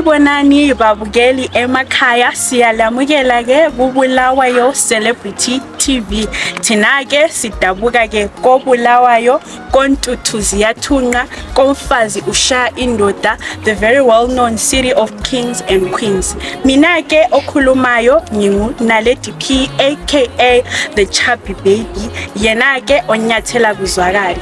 Sanibonani babukeli emakhaya, siyalamukela ke kuBulawayo Celebrity TV. Thina ke sidabuka ke koBulawayo, koNtuthu ziyathunqa, komfazi ushaya indoda, the very well known city of kings and queens. Mina ke okhulumayo ngingu Naledi P aka the chubby baby, yena ke onyathela kuzwakala.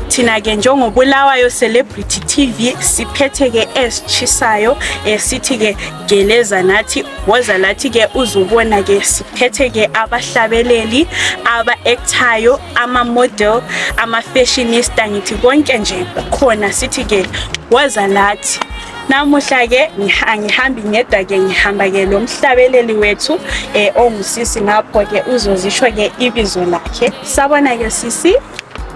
Thina ke njengoBulawayo Celebrity TV siphethe ke esitshisayo sithi ke geleza nathi woza lathi ke uzubona ke siphethe ke abahlabeleli aba-actayo, ama-model, ama-fashionista, ngithi konke nje khona sithi ke woza lathi. Namuhla ke angihambi ngedwa ke ngihamba ke lo mhlabeleli wethu ongusisi, ngapho ke uzozisho ke ibizo lakhe. Sabona ke sisi.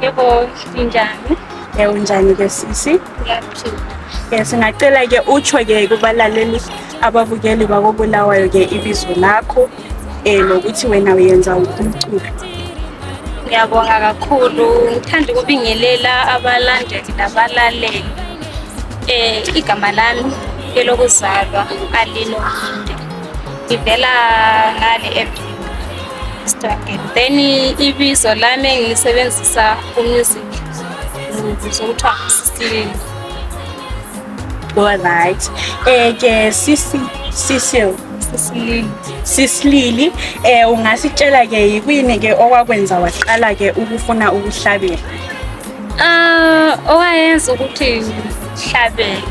Yebo, njani? Unjani ke sisi? Ngiyaphila. Singacela ke utsho ke kubalaleli ababukeli bakoBulawayo ke ibizo lakho nokuthi wena uyenza umculo. Ngiyabonga kakhulu. Ngithanda ukubingelela abalandeli nabalaleli. Igama lami elokuzalwa Alino Mhinde. Ngivela ngale then ibizo lami engilisebenzisa music ngizokuthiwa Sisilili. Alright. Ke Sisilili, ungasitshela ke yikuyini ke okwakwenza waqala ke ukufuna ukuhlabela? Owayenza ukuthi ngihlabele,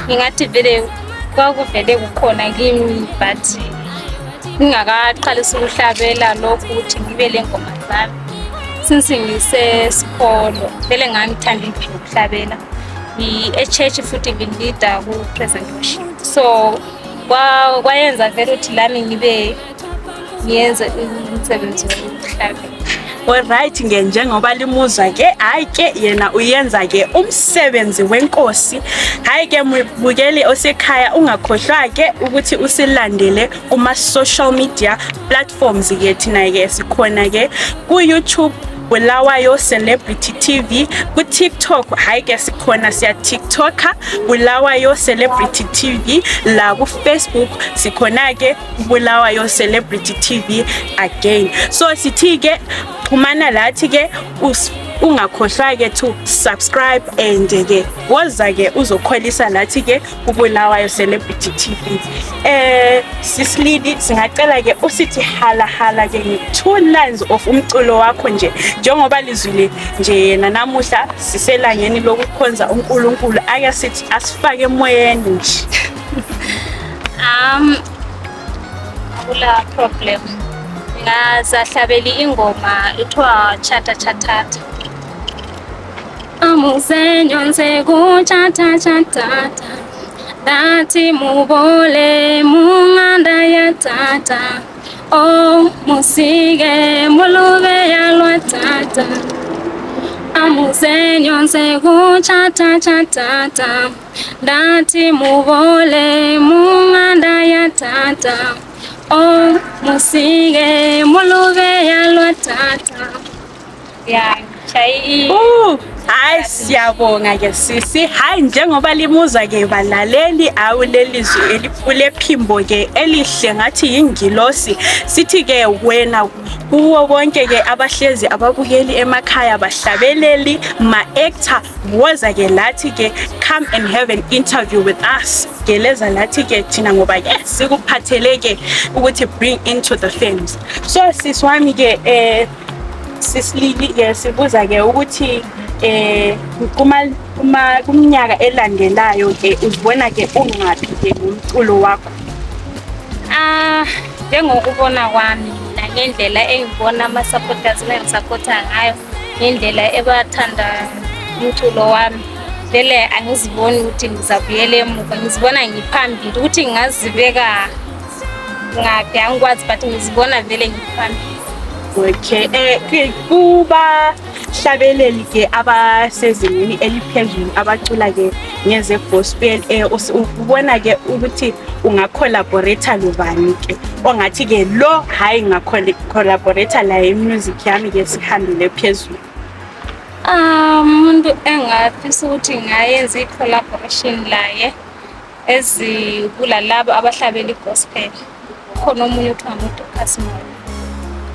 ngingathi vele kwakuvele kukhona kimi, but ngingakaqalisa ukuhlabela lokhu ukuthi ngibe le ngoma zami. Since ngisesikolo vele ngangithanda ukuhlabela, e-church futhi ngilida ku-present worship, so kwayenza vele ukuthi lami ngiyenze umsebenzi wokuhlabela. Alright, njengoba limuzwa ke hayi ke yena uyenza ke umsebenzi wenkosi. Hayi ke mbukeli osekhaya, ungakhohlwa ke ukuthi usilandele kuma social media platforms ke thina ke sikhona ke ku YouTube Bulawayo Celebrity TV, ku TikTok hayi ke sikhona siya TikToker Bulawayo Celebrity TV, la ku Facebook sikhona ke Bulawayo Celebrity TV again. So sithi ke xhumana lathi ke ungakhohlwa ke to subscribe and ke woza ke uzokholisa lathi ke kuBulawayo Celebrity TV. Sisilili, singacela ke usithi hala ke nge-2 lines of umculo wakho nje, njengoba lizwile nje yena namuhla siselangeni lokukhonza uNkulunkulu, ake sithi asifake emoyeni nje. Akula problem. Ngazahlabeli ingoma ethiwa Chata Chatata. Amusenyonse kuchata chatata, dati mubole munganda ya tata, o musige mulube ya lwa tata. Amusenyonse kuchata chatata, dati mubole munganda ya tata, o musige mulube ya lwa tata. Yeah, chai. Hayi siyabonga ke sisi. Hayi njengoba limuza ke balaleli awulelizwi elifule phimbo ke elihle ngathi ingilosi, sithi ke wena kuwo bonke ke abahlezi ababukeli emakhaya, bahlabeleli, ma-actor, woza ke lathi ke come and have an interview with us. Geleza lathi ke thina ngoba ke sikuphathele ke ukuthi bring into the films. So siswami ke Sisilili ke sibuza ke ukuthi kuminyaka elandelayo ke uzibona ke ungaphi ke ngomculo wakho? Njengokubona kwami ngendlela engibona ama-supporters bengisupporta ngayo, ngendlela ebathanda umculo wami, vele angiziboni ukuthi ngizabuyela emuva. Ngizibona ngiphambili, ukuthi ngingazibeka ngaphi angikwazi, but ngizibona vele ngiphambili. Okay, kuba hlabeleli ke abasezingeni eliphezulu abacula ke ngeze gospel, ubona ke ukuthi ungacollaborate lobani ke ongathi ke lo hayi ngacollaborate la music yami ke sihambile phezulu? Umuntu engafisa ukuthi ngayenza i-collaboration laye kulalabo abahlabela igospel. Khona omunye uthiwa nguDorcas Moyo.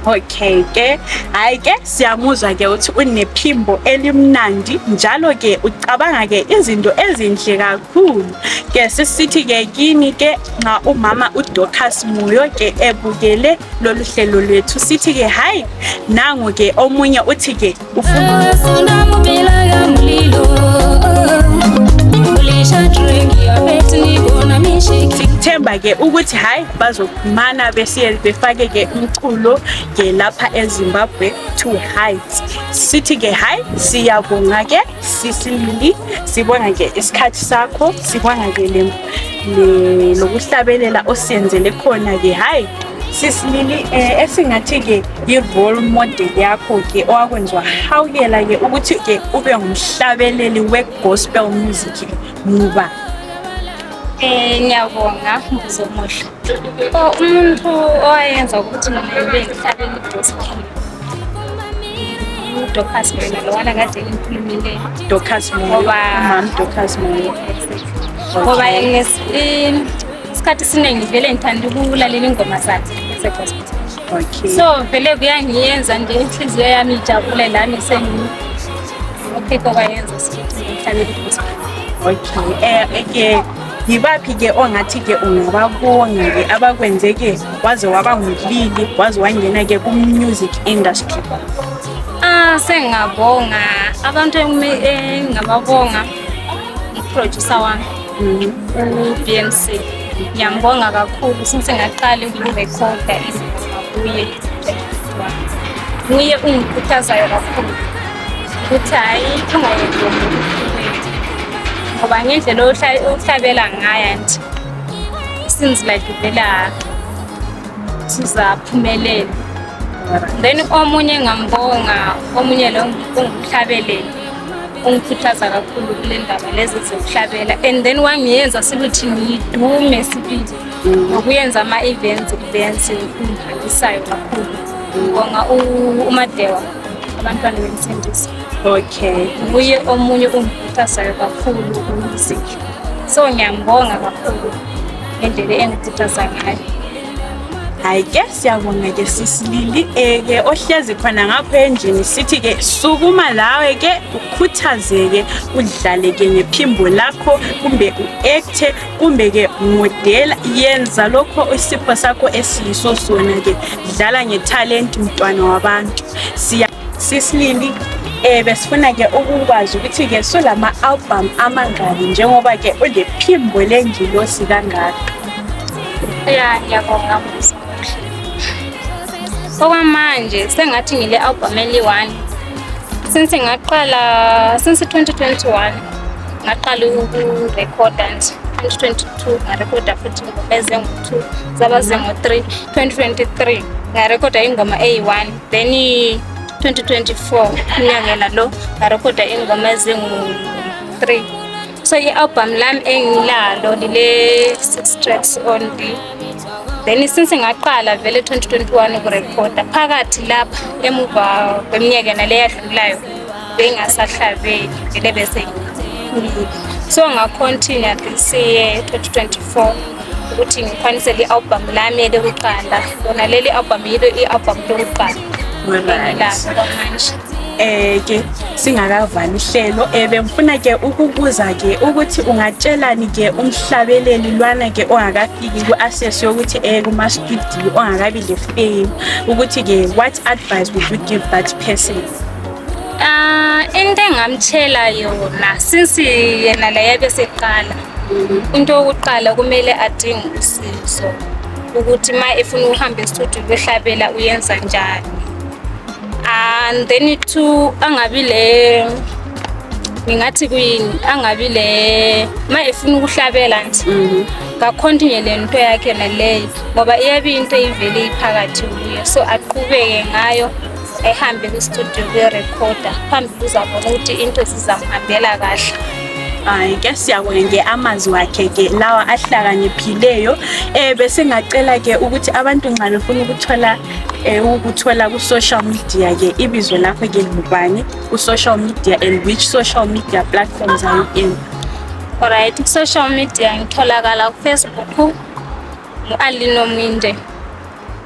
Okay ke, hayi ke siyamuzwa ke uthi unephimbo elimnandi njalo ke ucabanga ke izinto ezinhle kakhulu. Ke sisithi ke kini ke nxa umama uDorcas Moyo ke ebukele lolu hlelo lwethu sithi ke hayi nangu ke omunye uthi ke ufuna Themba ke ukuthi hayi bazophumana befake ke umculo ke lapha eZimbabwe to heights. Sithi ke hayi siyabonga ke Sisilili, sibonga ke isikhathi sakho, sibonga ke lokuhlabelela osenzele khona ke hayi Sisilili esingathi ke i-role model yakho ke owakwenziwa hawukela ke ukuthi ke ube ngumhlabeleli we-gospel music muba. Ngiyabonga Mbuzo Muhle. Umuntu owayenza ukuthi mina ngibe ngihlabela i-gospel uDorcas Moyo lona kade ngikhulumile. Dorcas Moyo, Mama Dorcas Moyo. Ngoba isikhathi siningi vele ngithanda ukulalela ingoma zakhe ze-gospel. Okay. So vele kuyangiyenza nje inhliziyo yami ijabule lami okay kokwayenza sithi ngihlabela i-gospel. Okay. Ke yibaphi ke ongathi ke ungababonga ke abakwenze ke waze waba ngumlili waze wangena ke ku-music industry? Sengabonga abantu engingababonga uproducer wami uBNC. Ngiyambonga kakhulu since ngaqala ukurekhoda kuye. Nguye ungikhuthazayo kakhulu ukuthi hayi ungayekeli ngoba ngendlela ohlabela ngayo nje seems like vela sizaphumelela. Then omunye ngambonga omunye lo ungihlabeleli ungikhuthaza kakhulu kule ndaba lezi zokuhlabela and then wangiyenza sibuthi ngidume sibili ngokuyenza ama-events ungihambisayo kakhulu. Ngibonga uMadewa abantwana bemsindisi. Okay. Nguye omunye ungikhuthazayo kakhulu ku-music. So ngiyambonga kakhulu ngendlela engikhuthaza ngayo. Hayi ke siyabonga ke Sisilili ke ohlezi khona ngapha endlini sithi ke sukuma lawe ke ukhuthazeke udlale ke ngephimbo lakho kumbe uact kumbe ke modela yenza lokho isipho sakho esiyiso sona ke dlala ngetalent mntwana wabantu. Sisilili besifuna ke ukukwazi ukuthi ke solama album amangaki njengoba ke ulephimbo lengilosi kangaka. Ngiyabonga Mbuzo. Okwamanje sengathi ngile album eli-1 since 2021 ngaqala ukurekhoda nje. 2022 ngarekhoda futhi ingoma ezingu-2 zaba zingu-3. 2023 ngarekhoda ingoma eyi-1 then 2024 unyakela lo ngarekhoda ingoma ezingu-3. So i-album lami engilalo lile 6 tracks only. Then since ngaqala vele 2021 ukurekhoda phakathi lapha emuva kweminyaka nale yadlulayo bengasahlabeli vele bese so ngacontinue this year 2024 ukuthi ngikwanise i-album lami elokuqala lona leli album yilo i-album lokuqala. Ke singakavali ihlelo bemfuna ke ukubuza ke ukuthi ungatshelani ke umhlabeleli lwana ke ongakafiki ku-access yokuthi kuma studio ongakabi le fame ukuthi ke what advice would you give that person? Into engamtshela yona since yena la yabe seqala into yokuqala kumele adinge usizo ukuthi ma efuna ukuhamba e-studio behlabela uyenza njani. And then angabi le ma efuna ukuhlabela nje kacontinue le nto yakhe naleyo ngoba iyabe into ivele iphakathi kuye so aqhubeke ngayo ehambe ku-studio kuyerekhoda phambili uzabona ukuthi into zizamhambela kahle. Hayi ke siyabonga amazwi wakhe ke lawa ahlakanyephileyo bese ngacela ke ukuthi abantu nxa befuna ukuthola ku social media ke ibizo lakho ke ngubani ku social media and which social media platforms are you in? Alright, social media ngitholakala ku Facebook uAlinominde,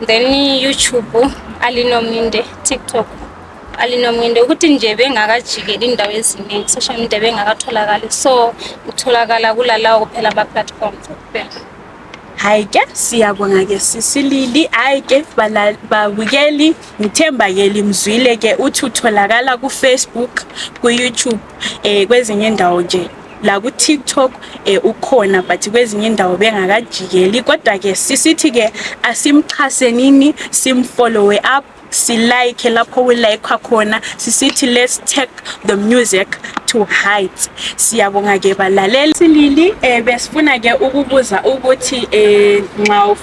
then YouTube Alinominde, TikTok Alinominde, ukuthi nje bengakajikeli indawo eziningi social media bengakatholakali, so utholakala kulalawo kuphela ama platforms kuphela. Hayi ke siyabonga ke sisilili. Hayi ke babukeli ngithemba ke limzwile ke uthi utholakala ku Facebook, ku YouTube, kwezinye indawo nje la ku TikTok ukhona, but kwezinye indawo bengakajikeli. Kodwa ke sisithi ke asimxhasenini, simfollow up, si like lapho we like khona, sisithi let's take the music to heights. Siyabonga ke balaleli silili. Besifuna ke ukubuza ukuthi nxa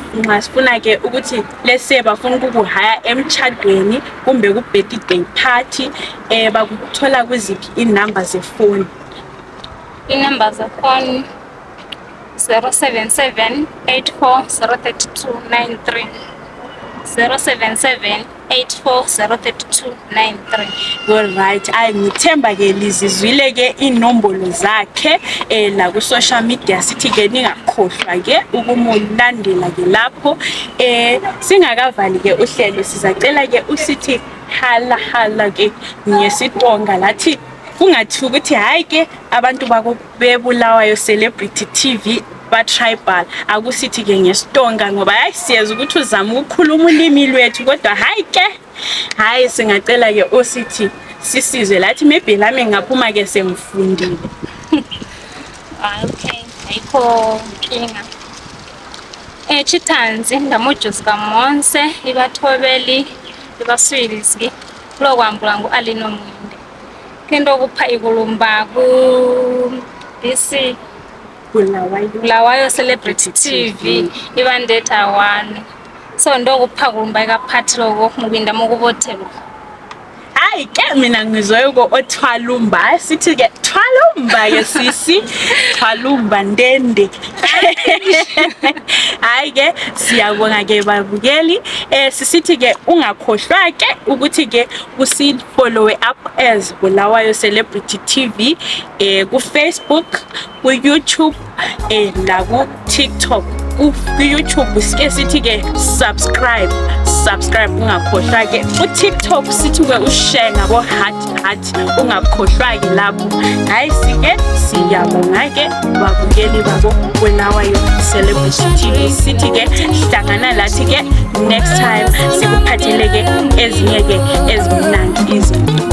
sifuna ke ukuthi lese bafuna ukuhaya emchadweni kumbe ku birthday party, bakuthola kuziphi inamba zefoni? Inamba zefoni 077 8403293, 077 8403293. Alright, ngithemba ke lizizwile ke inombolo zakhe la ku social media. Sithi ke ningakhohlwa ke ukumulandela ke lapho. Singakavali ke uhlelo, sizacela ke usithi hala ke ngesitonga lathi kungathi ukuthi hayi ke abantu bebulawayo Celebrity TV ba tribal, akusithi ke ngesitonga ngoba hayi siyeza ukuthi uzama ukukhuluma ulimi lwethu, kodwa hayi ke hayi singacela ke usithi sisizwe lathi maybe lami ngaphuma ke semfundile. Okay, ayikho inkinga. Chithanzi ndamujuzi kaMonse ibathobeli ibaswilisi lokwambula nguAlinominde kendo kupha ikulumba ku DC Bulawayo Celebrity TV ibandetha 1, so ndokupha kulumba ikaphathi lokho mubinda mukubothelo. Hayi ke mina ngizwe ko othwalumba, sithi ke thwalumba ke sisi thwalumba ndende. Hayi ke siyabonga ke babukeli. Sisithi ke ungakhohlwa ke ukuthi ke usi follow up as Bulawayo Celebrity TV ku Facebook, ku YouTube, la ku TikTok. Ku YouTube sike sithi ke subscribe ungakhohlwa ke. Ku TikTok sithi ke ushare ngabo heart ungakhohlwa ke lapho. Hayi sike siyabonga ke babukeli babo Bulawayo Celebrity TV. Sithi ke hlangana lathi ke next time sikuphathele ke ezinye ke ezimnandi izinto.